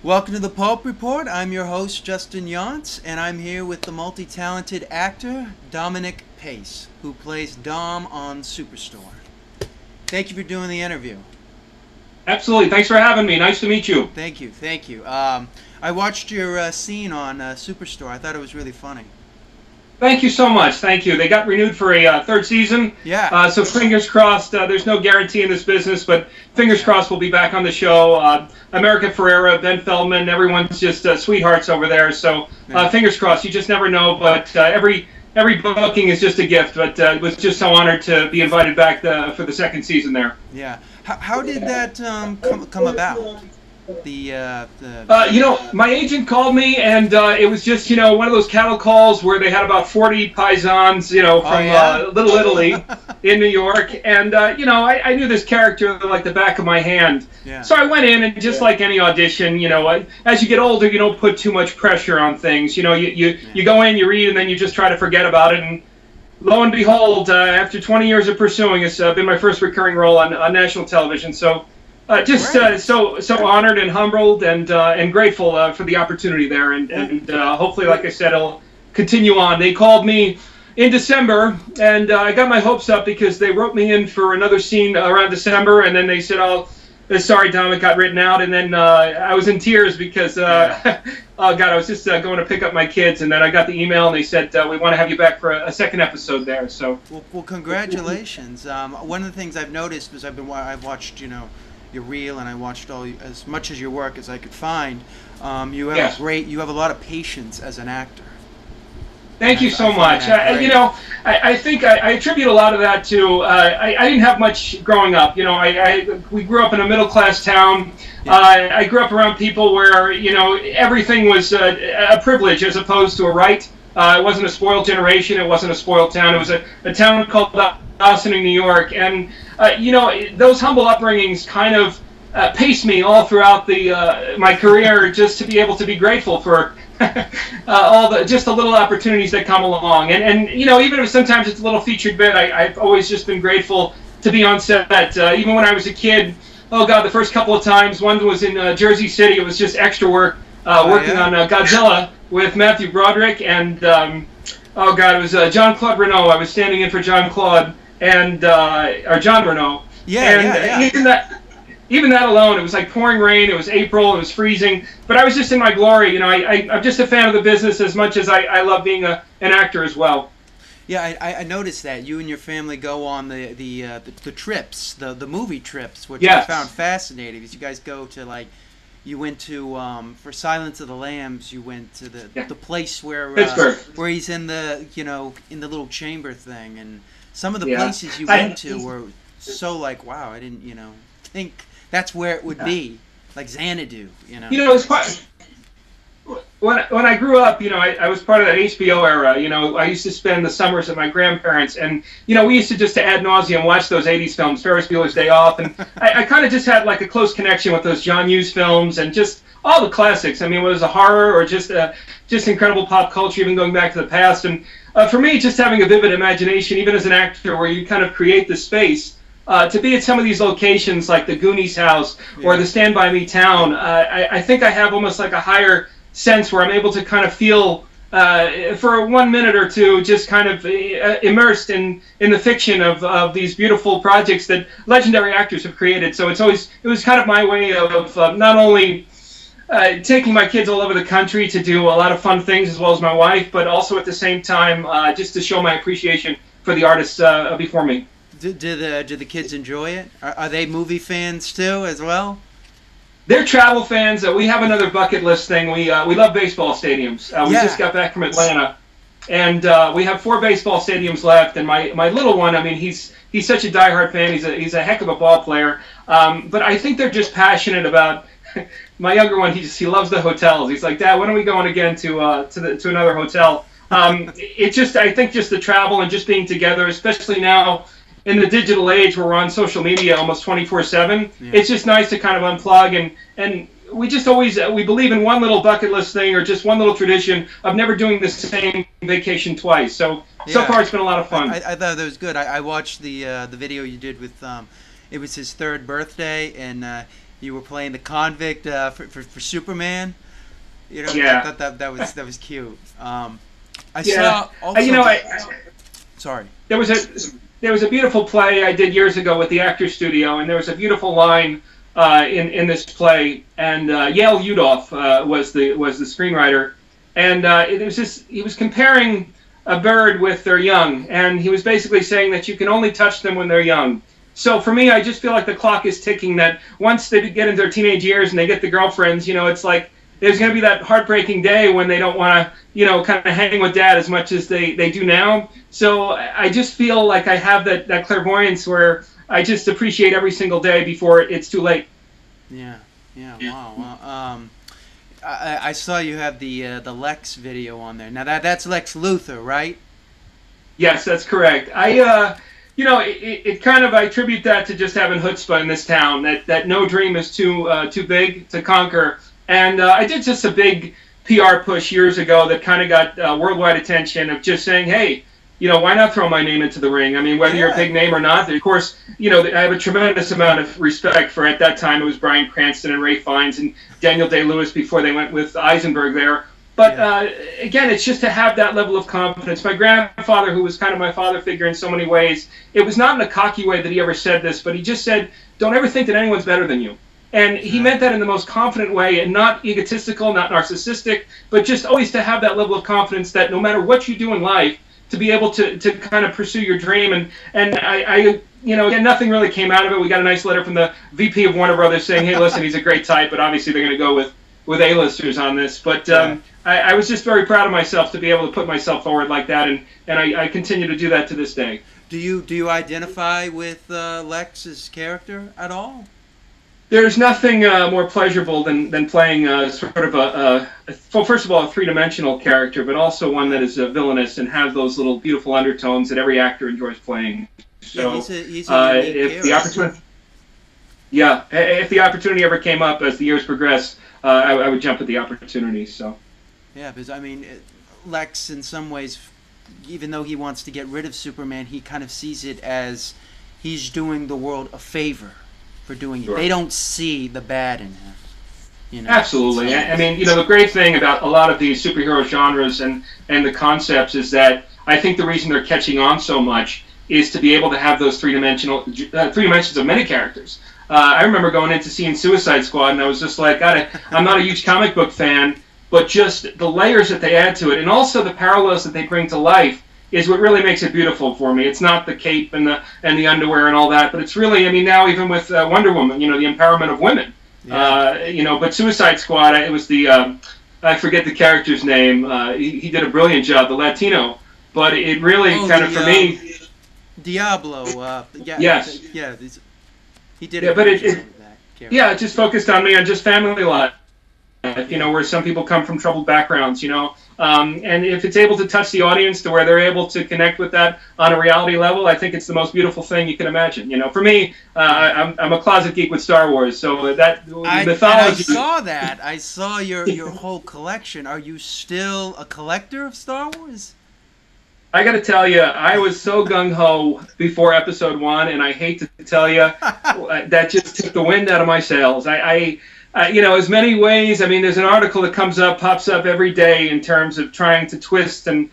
Welcome to the Pulp Report. I'm your host, Justin Yantz, and I'm here with the multi-talented actor, Dominic Pace, who plays Dom on Superstore. Thank you for doing the interview. Absolutely. Thanks for having me. Nice to meet you. Thank you. I watched your scene on Superstore. I thought it was really funny. Thank you so much. Thank you. They got renewed for a third season. Yeah. So fingers crossed. There's no guarantee in this business, but fingers crossed we'll be back on the show. America Ferrera, Ben Feldman, everyone's just sweethearts over there. So fingers crossed. You just never know. But every booking is just a gift. But was just so honored to be invited back for the second season there. Yeah. How did that come about? My agent called me, and it was just, one of those cattle calls where they had about 40 paisans, from Little Italy in New York. And, I knew this character like the back of my hand. Yeah. So I went in, and just like any audition, as you get older, you don't put too much pressure on things. You go in, you read, and then you just try to forget about it. And lo and behold, after 20 years of pursuing, it's been my first recurring role on national television. So so honored and humbled and grateful for the opportunity there, and hopefully, like I said, it'll continue on. They called me in December, and I got my hopes up because they wrote me in for another scene around December, and then they said, "Oh, sorry, Dom, it got written out," and then I was in tears because oh God, I was just going to pick up my kids, and then I got the email, and they said we want to have you back for a second episode there. So well, congratulations. One of the things I've noticed is I've watched your reel, and I watched as much of your work as I could find. You have a lot of patience as an actor. Thank you so much. I think I attribute a lot of that to I didn't have much growing up. We grew up in a middle class town. Yeah. I grew up around people where everything was a privilege as opposed to a right. It wasn't a spoiled generation. It wasn't a spoiled town. It was a town called Dawson, New York, and those humble upbringings kind of paced me all throughout my career, just to be able to be grateful for all the little opportunities that come along, and even if sometimes it's a little featured bit, I've always just been grateful to be on set. Even when I was a kid, oh God, the first couple of times, one was in Jersey City. It was just extra work, working on Godzilla with Matthew Broderick, and oh God, it was Jean-Claude Renault. I was standing in for Jean-Claude or John Renault. Even that alone, it was like pouring rain. It was April. It was freezing, but I was just in my glory. I'm just a fan of the business as much as I love being an actor as well. Yeah, I noticed that you and your family go on the trips, the movie trips, which I found fascinating. Because you guys go to you went to for Silence of the Lambs. You went to the place where he's in the in the little chamber thing, and some of the places you went to were so wow. I didn't think that's where it would be, like Xanadu. It's quite. When I grew up, I was part of that HBO era. I used to spend the summers at my grandparents, and we used to just ad nauseum watch those '80s films, Ferris Bueller's Day Off, and I kind of just had a close connection with those John Hughes films and just all the classics. I mean, whether it was a horror or just incredible pop culture, even going back to the past. And for me, just having a vivid imagination, even as an actor, where you kind of create the space. To be at some of these locations, like the Goonies house or the Stand By Me town, I think I have almost like a higher sense where I'm able to kind of feel for 1 minute or two, just kind of immersed in the fiction of these beautiful projects that legendary actors have created. So it was kind of my way of not only taking my kids all over the country to do a lot of fun things as well as my wife, but also at the same time just to show my appreciation for the artists before me. Do the kids enjoy it? Are they movie fans too, as well? They're travel fans. We have another bucket list thing. We love baseball stadiums. We just got back from Atlanta, and we have 4 baseball stadiums left. And my little one, I mean, he's such a diehard fan. He's a heck of a ball player. But I think they're just passionate about. My younger one, he loves the hotels. He's like, Dad, when are we going again to another hotel? It's just, I think, just the travel and just being together, especially now. In the digital age where we're on social media almost 24/7, it's just nice to kind of unplug and we just always we believe in one little bucket list thing or just one little tradition of never doing the same vacation twice. So far it's been a lot of fun. I thought that was good. I watched the video you did with it was his 3rd birthday, and you were playing the convict for Superman. You know, Yeah. I thought that was cute. I Yeah. saw also. You know, Sorry. There was a beautiful play I did years ago with the Actors Studio, and there was a beautiful line in this play, and Yale Udoff was the screenwriter, and it was just he was comparing a bird with their young, and he was basically saying that you can only touch them when they're young. So for me, I just feel like the clock is ticking. That once they get into their teenage years and they get the girlfriends, you know, it's like there's going to be that heartbreaking day when they don't want to, you know, kind of hang with dad as much as they do now. So I just feel like I have that clairvoyance where I just appreciate every single day before it's too late. Yeah. Wow. Well, I saw you have the Lex video on there. Now that's Lex Luthor, right? Yes, that's correct. You know, it kind of, I attribute that to just having chutzpah in this town, that no dream is too big to conquer. And I did just a big PR push years ago that kind of got worldwide attention of just saying, hey, you know, why not throw my name into the ring? I mean, whether you're a big name or not, of course, you know, I have a tremendous amount of respect for, at that time, it was Bryan Cranston and Ray Fiennes and Daniel Day-Lewis before they went with Eisenberg there. But again, it's just to have that level of confidence. My grandfather, who was kind of my father figure in so many ways, it was not in a cocky way that he ever said this, but he just said, don't ever think that anyone's better than you. And he meant that in the most confident way, and not egotistical, not narcissistic, but just always to have that level of confidence that no matter what you do in life, to be able to kind of pursue your dream. And I you know, again, nothing really came out of it. We got a nice letter from the VP of Warner Brothers saying, hey, listen, he's a great type, but obviously they're going to go with A-listers on this. But I was just very proud of myself to be able to put myself forward like that, and I continue to do that to this day. Do you identify with Lex's character at all? There's nothing more pleasurable than playing sort of well, first of all, a three-dimensional character, but also one that is villainous and has those little beautiful undertones that every actor enjoys playing. So, he's a if the opportunity, if the opportunity ever came up as the years progress, I would jump at the opportunity. So. Yeah, because I mean, Lex, in some ways, even though he wants to get rid of Superman, he kind of sees it as he's doing the world a favor for doing it. Sure. They don't see the bad in him. You know? Absolutely. I mean, you know, the great thing about a lot of these superhero genres and the concepts is that I think the reason they're catching on so much is to be able to have those three dimensions of many characters. I remember going into seeing Suicide Squad, and I was just like, God, I'm not a huge comic book fan, but just the layers that they add to it, and also the parallels that they bring to life, is what really makes it beautiful for me. It's not the cape and the underwear and all that, but it's really, I mean, now even with Wonder Woman, you know, the empowerment of women. Yeah. You know, but Suicide Squad, it was the, I forget the character's name. He did a brilliant job, the Latino, but it really for me. Diablo. Yes. Yeah. He did. Yeah, but it just focused on me on just family life. You know, where some people come from troubled backgrounds, you know, and if it's able to touch the audience to where they're able to connect with that on a reality level, I think it's the most beautiful thing you can imagine. You know, for me, I'm a closet geek with Star Wars, so that mythology. I saw that. I saw your whole collection. Are you still a collector of Star Wars? I got to tell you, I was so gung-ho before Episode 1, and I hate to tell you, that just took the wind out of my sails. You know, as many ways, I mean, there's an article that pops up every day in terms of trying to twist and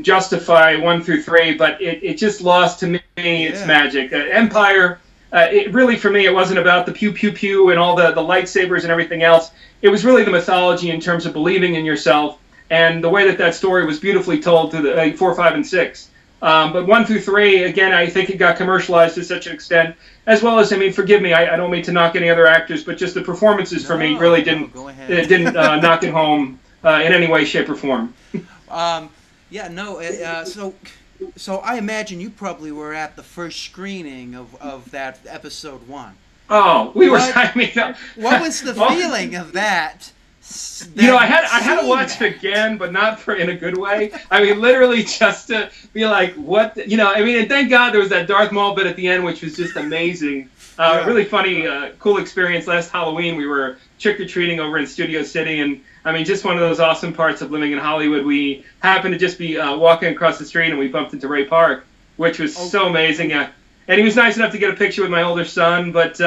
justify 1 through 3, but it just lost to me its magic. Empire, it really, for me, it wasn't about the pew, pew, pew and all the lightsabers and everything else. It was really the mythology in terms of believing in yourself, and the way that story was beautifully told to the 4, 5, and 6. But 1 through 3, again, I think it got commercialized to such an extent, as well as, I mean, forgive me, I don't mean to knock any other actors, but just the performances for me really didn't knock it home in any way, shape, or form. So I imagine you probably were at the first screening of that Episode 1. Oh, we were. I mean, what was the feeling of that? You know, I had to watch it again, but not in a good way. I mean, literally just to be like, what? You know, I mean, and thank God there was that Darth Maul bit at the end, which was just amazing. Really funny, cool experience. Last Halloween, we were trick-or-treating over in Studio City, and I mean, just one of those awesome parts of living in Hollywood. We happened to just be walking across the street, and we bumped into Ray Park, which was so amazing. And he was nice enough to get a picture with my older son, but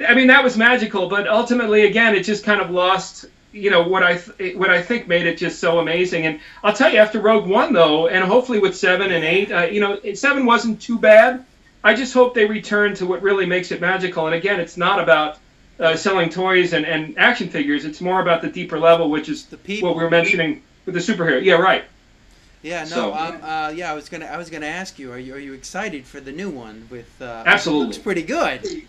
I mean, that was magical, but ultimately, again, it just kind of lost, what I think made it just so amazing. And I'll tell you, after Rogue One, though, and hopefully with 7 and 8, 7 wasn't too bad. I just hope they return to what really makes it magical. And again, it's not about selling toys and action figures. It's more about the deeper level, which is what we were mentioning with the superhero. Yeah, right. Yeah, no, so, I was gonna ask you, are you excited for the new one with? Absolutely, it looks pretty good.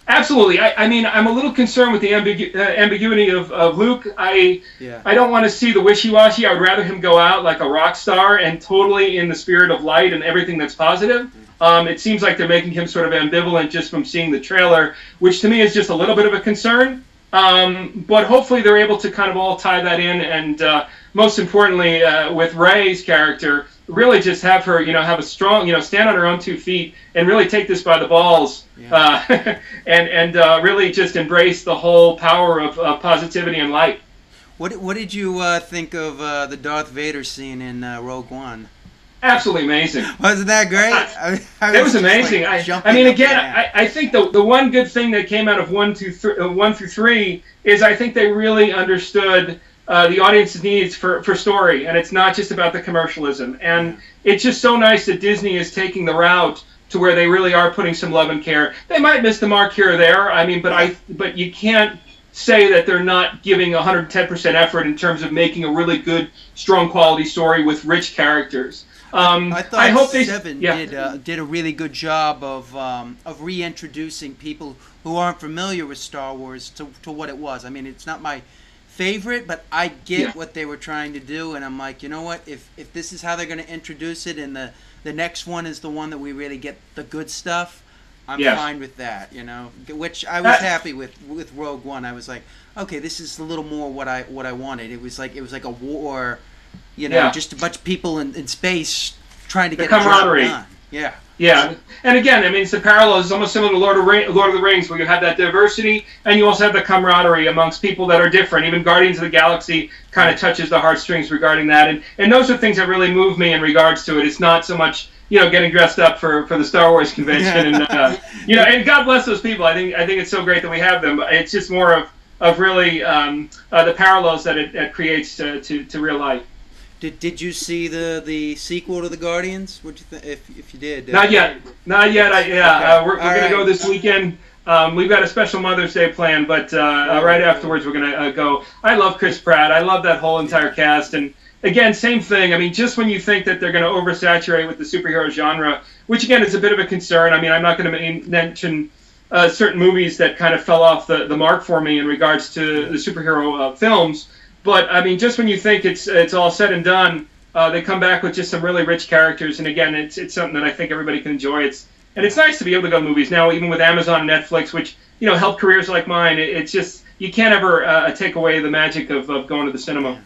Absolutely. I mean, I'm a little concerned with the ambiguity of Luke. I don't want to see the wishy-washy. I would rather him go out like a rock star and totally in the spirit of light and everything that's positive. It seems like they're making him sort of ambivalent just from seeing the trailer, which to me is just a little bit of a concern. But hopefully they're able to kind of all tie that in, and most importantly, with Rey's character, really just have her, have a strong, stand on her own 2 feet and really take this by the balls, and really just embrace the whole power of positivity and light. What did you think of the Darth Vader scene in Rogue One? Absolutely amazing. Wasn't that great? It was amazing. Like I mean, again, I think the one good thing that came out of 1 through 3 is I think they really understood the audience's needs for story, and it's not just about the commercialism. And it's just so nice that Disney is taking the route to where they really are putting some love and care. They might miss the mark here or there. I mean, but you can't say that they're not giving 110% effort in terms of making a really good, strong quality story with rich characters. I thought Seven did a really good job of reintroducing people who aren't familiar with Star Wars to what it was. I mean, it's not my favorite, but I get what they were trying to do, and I'm like, you know what? If this is how they're going to introduce it, and the next one is the one that we really get the good stuff, I'm fine with that. Which I was happy with Rogue One. I was like, okay, this is a little more what I wanted. It was like a war. Just a bunch of people in space trying to get the camaraderie done. Yeah, and again, I mean, it's the parallels. It's almost similar to Lord of the Rings, where you have that diversity, and you also have the camaraderie amongst people that are different. Even Guardians of the Galaxy kind of touches the heartstrings regarding that, and those are things that really move me in regards to it. It's not so much getting dressed up for the Star Wars convention, and and God bless those people. I think it's so great that we have them. It's just more of really the parallels that it creates to real life. Did you see the sequel to the Guardians? What you think? If you did, not yet. We're gonna go this weekend. We've got a special Mother's Day plan, but right afterwards we're gonna go. I love Chris Pratt. I love that whole entire cast, and again, same thing. I mean, just when you think that they're gonna oversaturate with the superhero genre, which again is a bit of a concern. I mean, I'm not gonna mention certain movies that kind of fell off the mark for me in regards to the superhero films. But, I mean, just when you think it's all said and done, they come back with just some really rich characters. And, again, it's something that I think everybody can enjoy. And it's nice to be able to go to movies now, even with Amazon and Netflix, which, help careers like mine. It's just, you can't ever take away the magic of going to the cinema.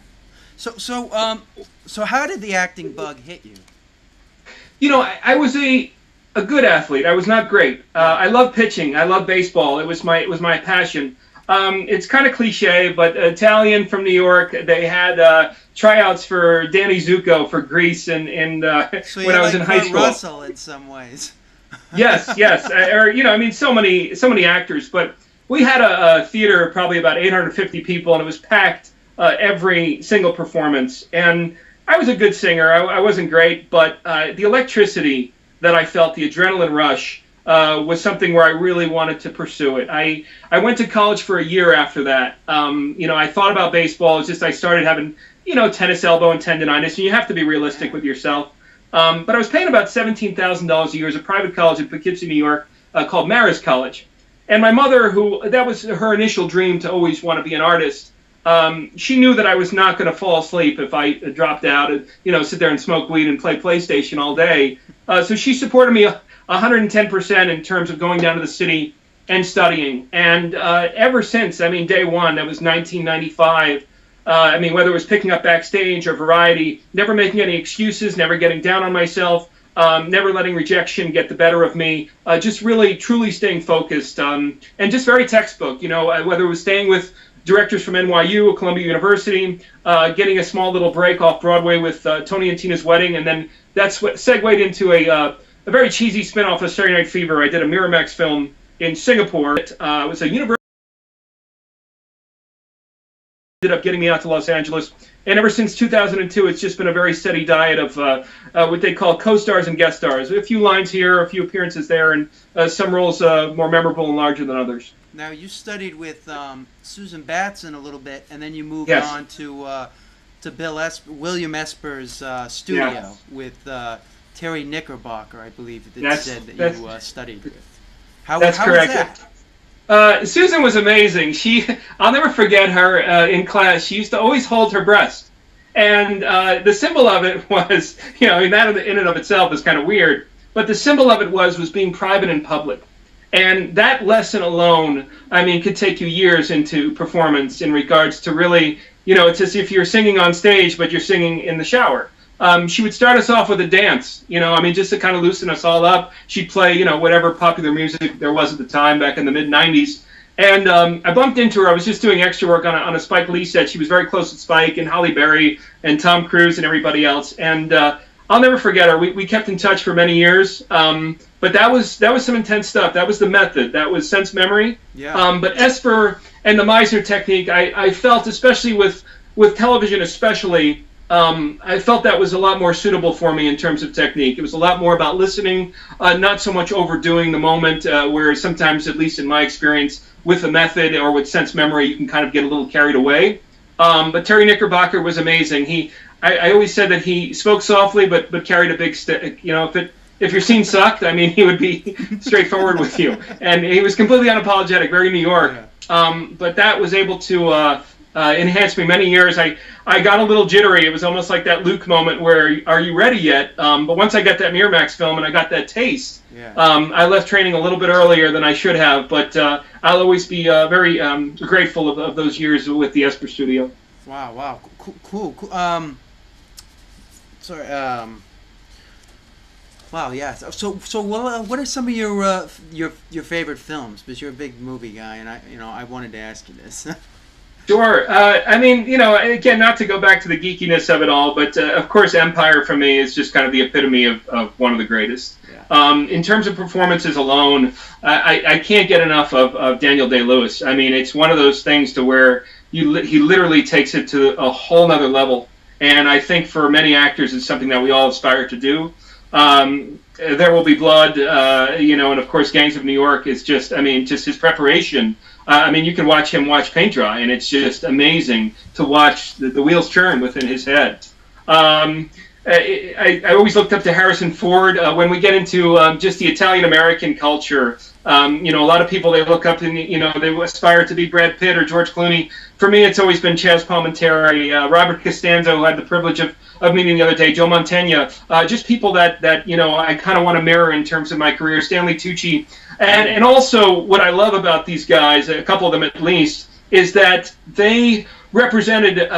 So how did the acting bug hit you? I was a good athlete. I was not great. I love pitching. I love baseball. It was my passion. It's kind of cliche, but Italian from New York, they had tryouts for Danny Zuko for Grease and so when I was in high school. Russell in some ways. yes. So many actors. But we had a theater of probably about 850 people, and it was packed every single performance. And I was a good singer. I wasn't great, but the electricity that I felt, the adrenaline rush, was something where I really wanted to pursue it. I went to college for a year after that. I thought about baseball. It's just I started having, tennis elbow and tendonitis, and you have to be realistic with yourself. But I was paying about $17,000 a year as a private college in Poughkeepsie, New York, called Marist College. And my mother, that was her initial dream to always want to be an artist, she knew that I was not going to fall asleep if I dropped out and, sit there and smoke weed and play PlayStation all day. So she supported me 110% in terms of going down to the city and studying. And ever since, day one, that was 1995, whether it was picking up Backstage or Variety, never making any excuses, never getting down on myself, never letting rejection get the better of me, just really, truly staying focused, and just very textbook, whether it was staying with directors from NYU or Columbia University, getting a small little break off Broadway with Tony and Tina's Wedding, and then that's what segued into a very cheesy spin-off of Saturday Night Fever. I did a Miramax film in Singapore. It was a university. Ended up getting me out to Los Angeles, and ever since 2002, it's just been a very steady diet of what they call co-stars and guest stars. A few lines here, a few appearances there, and some roles more memorable and larger than others. Now, you studied with Susan Batson a little bit, and then you moved Yes. on to William Esper's studio with Terry Knickerbocker, I believe it said that you studied with. How correct. was that? Susan was amazing. I'll never forget her in class. She used to always hold her breast. And the symbol of it was, that in and of itself is kind of weird, but the symbol of it was being private in public. And that lesson alone, could take you years into performance in regards to really, it's as if you're singing on stage, but you're singing in the shower. She would start us off with a dance, just to kind of loosen us all up. She'd play, whatever popular music there was at the time back in the mid-'90s. And I bumped into her. I was just doing extra work on a Spike Lee set. She was very close with Spike and Halle Berry and Tom Cruise and everybody else. And I'll never forget her. We kept in touch for many years. But that was some intense stuff. That was the method. That was sense memory. Yeah. But Esper and the Meisner technique, I felt, especially with television especially, I felt that was a lot more suitable for me in terms of technique. It was a lot more about listening, not so much overdoing the moment, where sometimes, at least in my experience, with the method or with sense memory, you can kind of get a little carried away. But Terry Knickerbocker was amazing. I always said that he spoke softly, but carried a big stick. If your scene sucked, he would be straightforward with you. And he was completely unapologetic, very New York. But that was able to enhanced me many years. I got a little jittery. It was almost like that Luke moment where, are you ready yet? But once I got that Miramax film and I got that taste, I left training a little bit earlier than I should have. But I'll always be very grateful of those years with the Esper Studio. Wow, cool. Wow, yeah. So, what are some of your favorite films? Because you're a big movie guy, and I wanted to ask you this. Sure. Again, not to go back to the geekiness of it all, but of course, Empire for me is just kind of the epitome of one of the greatest. Yeah. In terms of performances alone, I can't get enough of Daniel Day-Lewis. It's one of those things to where he literally takes it to a whole nother level. And I think for many actors, it's something that we all aspire to do. There Will Be Blood, and of course, Gangs of New York is just his preparation. You can watch him watch paint dry, and it's just amazing to watch the wheels turn within his head. I always looked up to Harrison Ford. When we get into just the Italian-American culture, a lot of people, they look up and, they aspire to be Brad Pitt or George Clooney. For me, it's always been Chaz Palminteri, Robert Costanzo, who I had the privilege of meeting the other day, Joe Mantegna, just people that I kind of want to mirror in terms of my career, Stanley Tucci. And also what I love about these guys, a couple of them at least, is that they represented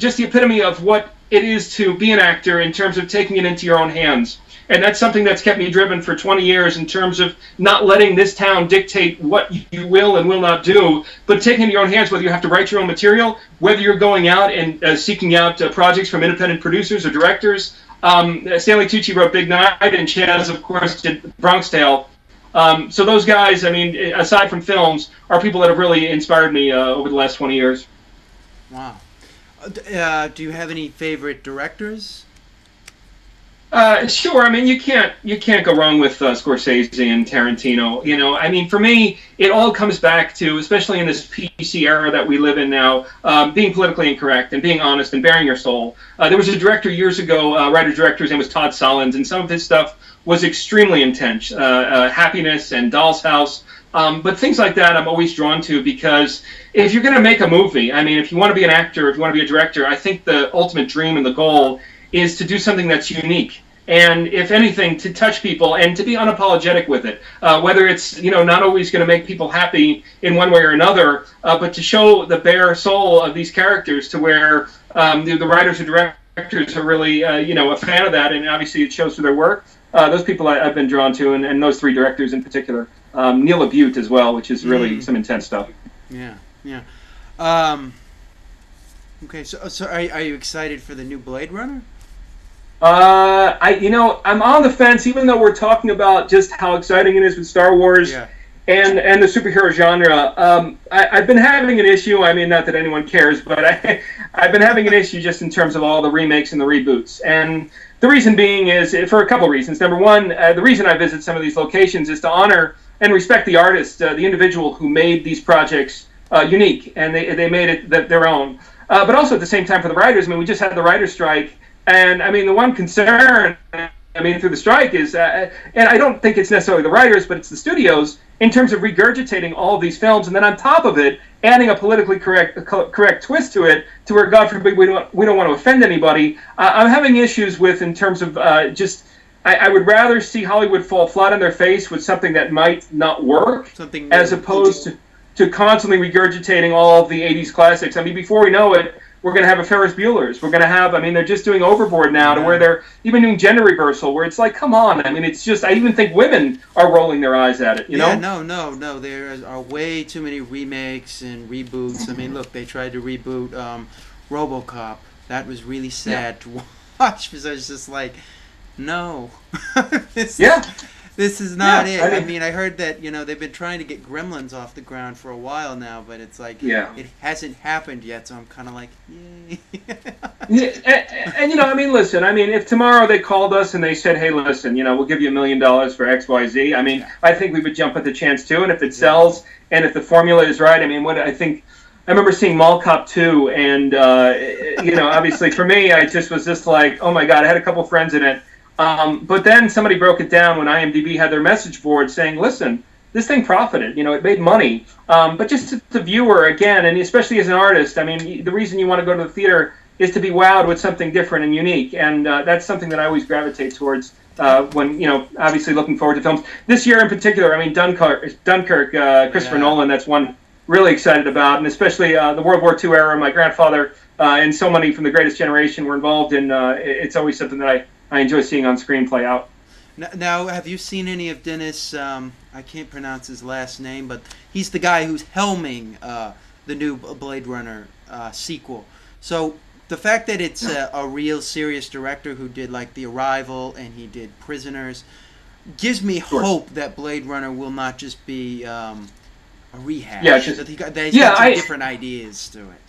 just the epitome of what it is to be an actor in terms of taking it into your own hands. And that's something that's kept me driven for 20 years in terms of not letting this town dictate what you will and will not do, but taking it in your own hands, whether you have to write your own material, whether you're going out and seeking out projects from independent producers or directors. Stanley Tucci wrote Big Night, and Chaz, of course, did Bronx Tale. So those guys, aside from films, are people that have really inspired me over the last 20 years. Wow. Do you have any favorite directors? Sure. You can't go wrong with Scorsese and Tarantino. For me, it all comes back to, especially in this PC era that we live in now, being politically incorrect and being honest and bearing your soul. There was a director years ago, writer-director, his name was Todd Solondz, and some of his stuff was extremely intense. Happiness and Doll's House. But things like that I'm always drawn to, because if you're going to make a movie, if you want to be an actor, if you want to be a director, I think the ultimate dream and the goal is to do something that's unique. And if anything, to touch people and to be unapologetic with it. Whether it's, not always going to make people happy in one way or another, but to show the bare soul of these characters to where the writers or directors are really, a fan of that, and obviously it shows through their work. Those people I've been drawn to, and those three directors in particular. Neil Abute as well, which is really some intense stuff. Yeah. Okay, so are you excited for the new Blade Runner? I'm on the fence, even though we're talking about just how exciting it is with Star Wars. Yeah. and the superhero genre. I've been having an issue. I mean, not that anyone cares, but I've been having an issue just in terms of all the remakes and the reboots. And the reason being is for a couple of reasons. Number one, the reason I visit some of these locations is to honor and respect the artist, the individual who made these projects unique, and they made it their own. But also at the same time for the writers. I mean, we just had the writer's strike, and I mean, the one concern, I mean, through the strike is, and I don't think it's necessarily the writers, but it's the studios, in terms of regurgitating all of these films, and then on top of it, adding a politically correct twist to it, to where, God forbid, we don't want to offend anybody. I'm having issues with, in terms of just, I would rather see Hollywood fall flat on their face with something that might not work, as opposed to constantly regurgitating all of the 80s classics. I mean, before we know it, we're going to have a Ferris Bueller's. We're going to have, I mean, they're just doing Overboard now, to where they're even doing gender reversal, where it's like, come on. I mean, it's just, I even think women are rolling their eyes at it, you know? No. There are way too many remakes and reboots. I mean, look, they tried to reboot RoboCop. That was really sad to watch, because I was just like, no. This is not it. I mean, I heard that, they've been trying to get Gremlins off the ground for a while now, but it's like, it hasn't happened yet, so I'm kind of like, yay. And I mean, listen, I mean, if tomorrow they called us and they said, hey, listen, we'll give you $1 million for XYZ, I mean, I think we would jump at the chance too, and if it sells, and if the formula is right, I mean, I remember seeing Mall Cop 2, and, obviously for me, I just was just like, oh my God, I had a couple friends in it. But then somebody broke it down when IMDb had their message board saying, listen, this thing profited, it made money. But just to the viewer, again, and especially as an artist, I mean, the reason you want to go to the theater is to be wowed with something different and unique. And that's something that I always gravitate towards when, obviously looking forward to films. This year in particular, I mean, Dunkirk, Christopher Nolan, that's one really excited about. And especially the World War II era, my grandfather and so many from the Greatest Generation were involved in. It's always something that I enjoy seeing on screen play out. Now, have you seen any of Dennis, I can't pronounce his last name, but he's the guy who's helming the new Blade Runner sequel. So the fact that it's a real serious director who did like The Arrival and he did Prisoners gives me hope that Blade Runner will not just be a rehash. That he's got some different ideas to it.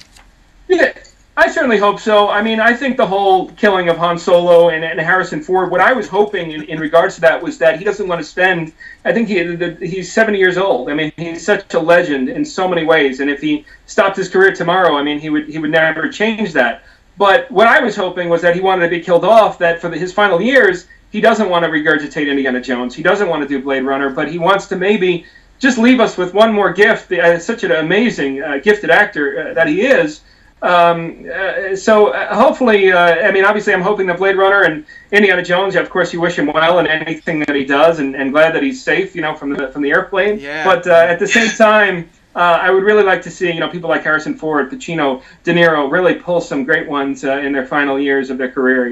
Yeah. I certainly hope so. I mean, I think the whole killing of Han Solo and Harrison Ford, what I was hoping in regards to that was that he doesn't want to spend, I think he's 70 years old. I mean, he's such a legend in so many ways. And if he stopped his career tomorrow, I mean, he would never change that. But what I was hoping was that he wanted to be killed off, that for his final years, he doesn't want to regurgitate Indiana Jones. He doesn't want to do Blade Runner, but he wants to maybe just leave us with one more gift. Such an amazing, gifted actor that he is. So hopefully, I mean, obviously I'm hoping that Blade Runner and Indiana Jones, of course you wish him well in anything that he does, and glad that he's safe, from the airplane. Yeah. But at the same time, I would really like to see, people like Harrison Ford, Pacino, De Niro really pull some great ones in their final years of their career,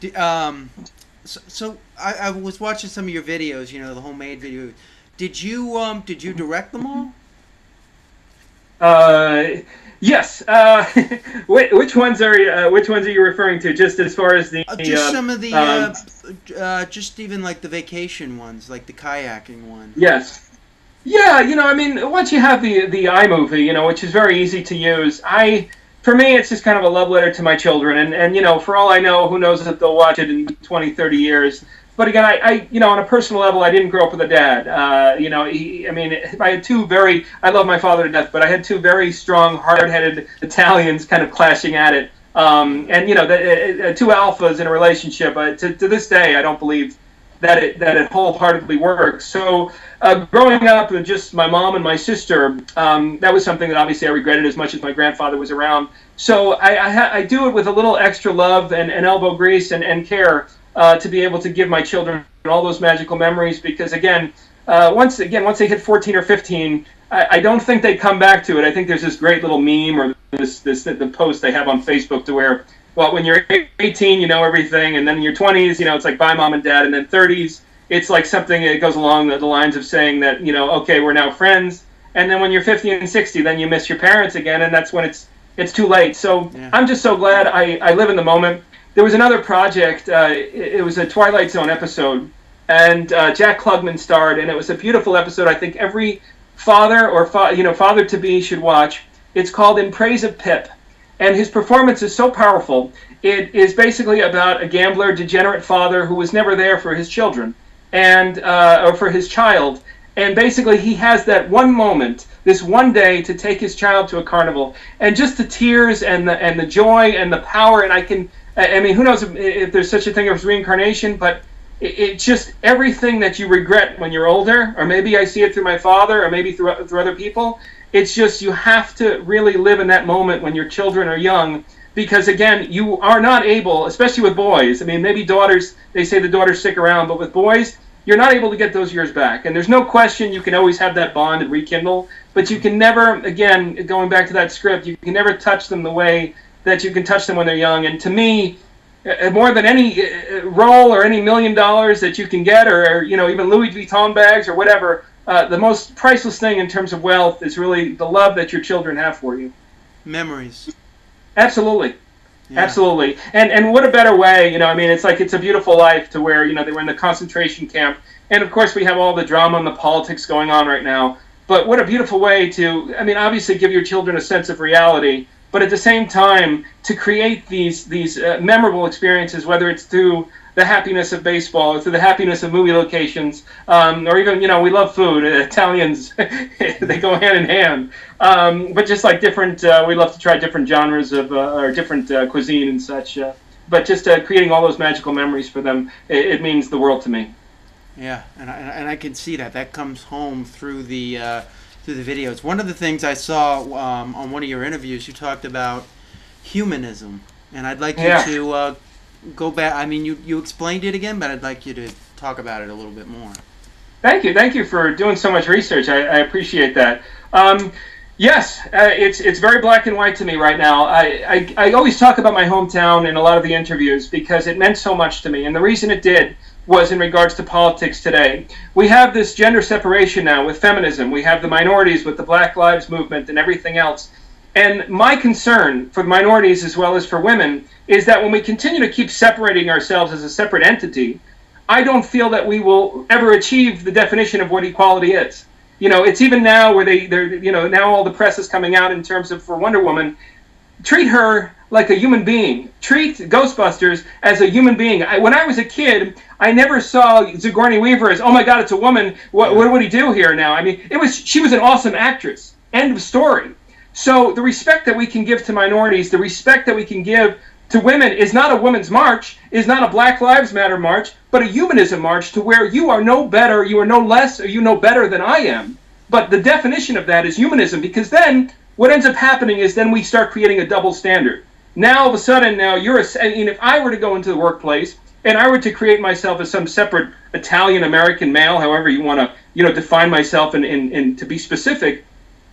Yeah. So I was watching some of your videos, the homemade videos. Did you direct them all? Yes. Which ones are you referring to? Just as far as the just some of the just even like the vacation ones, like the kayaking one. Yes. Yeah. I mean, once you have the iMovie, which is very easy to use, for me it's just kind of a love letter to my children, and for all I know, who knows if they'll watch it in 20, 30 years. But again, I on a personal level, I didn't grow up with a dad. I had I love my father to death, but I had two very strong, hard-headed Italians kind of clashing at it. Two alphas in a relationship. To this day, I don't believe that it wholeheartedly works. So growing up with just my mom and my sister, that was something that obviously I regretted as much as my grandfather was around. So I do it with a little extra love and elbow grease and care. To be able to give my children all those magical memories, because once they hit 14 or 15, I don't think they come back to it. I think there's this great little meme or the post they have on Facebook to where, well, when you're 18, you know everything, and then in your 20s, it's like bye mom and dad, and then 30s, it's like something that goes along the lines of saying that, okay, we're now friends, and then when you're 50 and 60, then you miss your parents again, and that's when it's too late. So I'm just so glad I live in the moment. There was another project, it was a Twilight Zone episode, and Jack Klugman starred, and it was a beautiful episode. I think every father or father-to-be should watch. It's called In Praise of Pip, and his performance is so powerful. It is basically about a gambler, degenerate father who was never there for his children, and or for his child. And basically, he has that one moment, this one day, to take his child to a carnival, and just the tears and the joy and the power. And I mean, who knows if there's such a thing as reincarnation, but it's just everything that you regret when you're older, or maybe I see it through my father, or maybe through other people. It's just you have to really live in that moment when your children are young, because again, you are not able, especially with boys. I mean, maybe daughters, they say the daughters stick around, but with boys, you're not able to get those years back. And there's no question you can always have that bond and rekindle, but you can never, again, going back to that script, you can never touch them the way that you can touch them when they're young. And to me, more than any role or any $1 million that you can get, or even Louis Vuitton bags or whatever, the most priceless thing in terms of wealth is really the love that your children have for you. Memories. Absolutely. Yeah. Absolutely. And what a better way, I mean, it's like It's a Beautiful Life, to where, they were in the concentration camp. And of course we have all the drama and the politics going on right now. But what a beautiful way to, I mean, obviously give your children a sense of reality, but at the same time to create these memorable experiences, whether it's through the happiness of baseball, or through the happiness of movie locations, or even, we love food. Italians, they go hand in hand. But just like different, we love to try different genres of, or different cuisine and such. But just creating all those magical memories for them, it means the world to me. Yeah, and I can see that. That comes home through the videos. One of the things I saw on one of your interviews, you talked about humanism, and I'd like you to go back. I mean, you explained it again, but I'd like you to talk about it a little bit more. Thank you for doing so much research. I appreciate that. Yes, it's very black and white to me right now. I always talk about my hometown in a lot of the interviews because it meant so much to me, and the reason it did was in regards to politics today. We have this gender separation now with feminism. We have the minorities with the Black Lives Movement and everything else. And my concern for the minorities as well as for women is that when we continue to keep separating ourselves as a separate entity, I don't feel that we will ever achieve the definition of what equality is. It's even now where they're now all the press is coming out in terms of, for Wonder Woman, treat her like a human being. Treat Ghostbusters as a human being. When I was a kid, I never saw Sigourney Weaver as, oh my God, it's a woman. What would he do here now? I mean, she was an awesome actress. End of story. So the respect that we can give to minorities, the respect that we can give to women is not a women's march, is not a Black Lives Matter march, but a humanism march, to where you are no better, you are no less, or you know better than I am. But the definition of that is humanism, because then what ends up happening is then we start creating a double standard. Now, all of a sudden, if I were to go into the workplace and I were to create myself as some separate Italian-American male, however you want to, define myself and to be specific,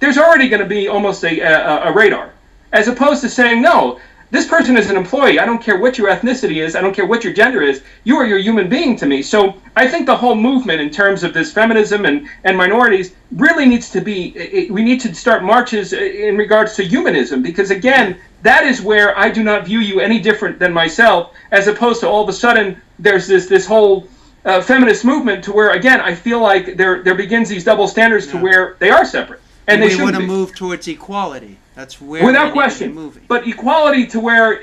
there's already going to be almost a radar. As opposed to saying, no, this person is an employee. I don't care what your ethnicity is. I don't care what your gender is. You are your human being to me. So I think the whole movement in terms of this feminism and minorities really needs to be, we need to start marches in regards to humanism, because again, that is where I do not view you any different than myself, as opposed to all of a sudden there's this whole feminist movement to where, again, I feel like there begins these double standards to where they are separate. And they we want to move towards equality. That's where without question. Moving. But equality to where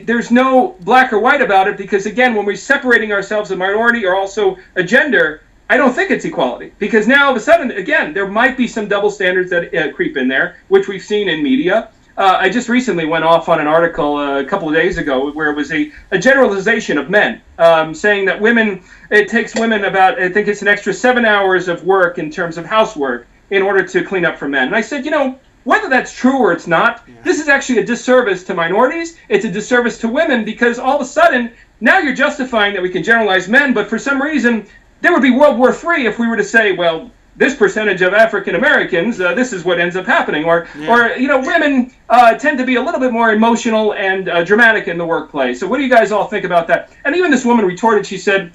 there's no black or white about it, because again, when we're separating ourselves a minority or also a gender, I don't think it's equality, because now all of a sudden, again, there might be some double standards that creep in there, which we've seen in media. I just recently went off on an article a couple of days ago where it was a generalization of men, saying that it takes women about, I think it's an extra 7 hours of work in terms of housework in order to clean up for men. And I said, whether that's true or it's not, this is actually a disservice to minorities. It's a disservice to women, because all of a sudden, now you're justifying that we can generalize men, but for some reason, there would be World War III if we were to say, well, this percentage of African Americans, this is what ends up happening. Or women tend to be a little bit more emotional and dramatic in the workplace. So what do you guys all think about that? And even this woman retorted, she said,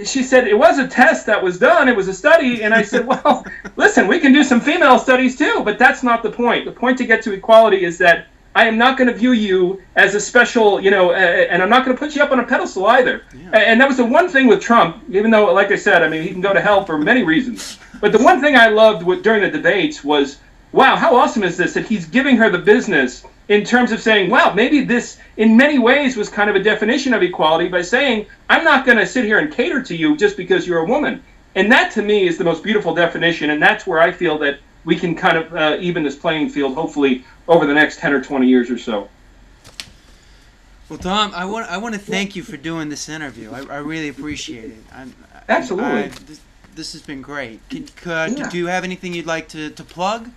she said, it was a test that was done, it was a study, and I said, well, listen, we can do some female studies too, but that's not the point. The point to get to equality is that I am not going to view you as a special, and I'm not going to put you up on a pedestal either. Yeah. And that was the one thing with Trump, even though, like I said, I mean, he can go to hell for many reasons. But the one thing I loved during the debates was, wow, how awesome is this that he's giving her the business in terms of saying, wow, maybe this in many ways was kind of a definition of equality by saying, I'm not going to sit here and cater to you just because you're a woman. And that to me is the most beautiful definition, and that's where I feel that we can kind of even this playing field, hopefully, over the next 10 or 20 years or so. Well, Dom, I want to thank you for doing this interview. I really appreciate it. Absolutely. This has been great. Do you have anything you'd like to plug?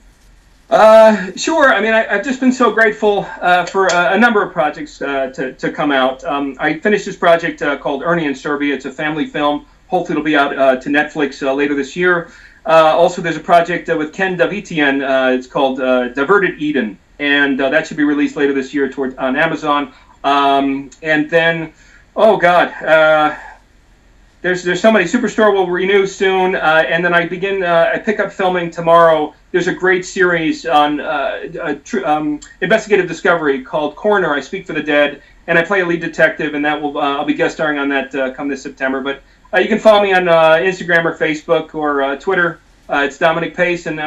Sure. I mean, I've just been so grateful for a number of projects to come out. I finished this project called Ernie in Serbia. It's a family film. Hopefully it'll be out to Netflix later this year. Also, there's a project with Ken Davitian. It's called Diverted Eden, and that should be released later this year on Amazon. And then, oh God, there's so many. Superstore will renew soon, and then I pick up filming tomorrow. There's a great series on investigative discovery called Coroner. I Speak for the Dead, and I play a lead detective, and that I'll be guest starring on that come this September. But you can follow me on Instagram or Facebook or Twitter. It's Dominic Pace, and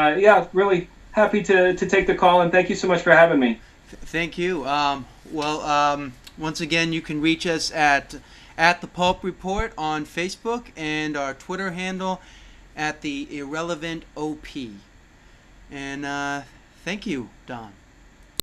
really happy to take the call, and thank you so much for having me. Thank you. Once again, you can reach us at the Pulp Report on Facebook and our Twitter handle at the Irrelevant OP. And thank you, Don.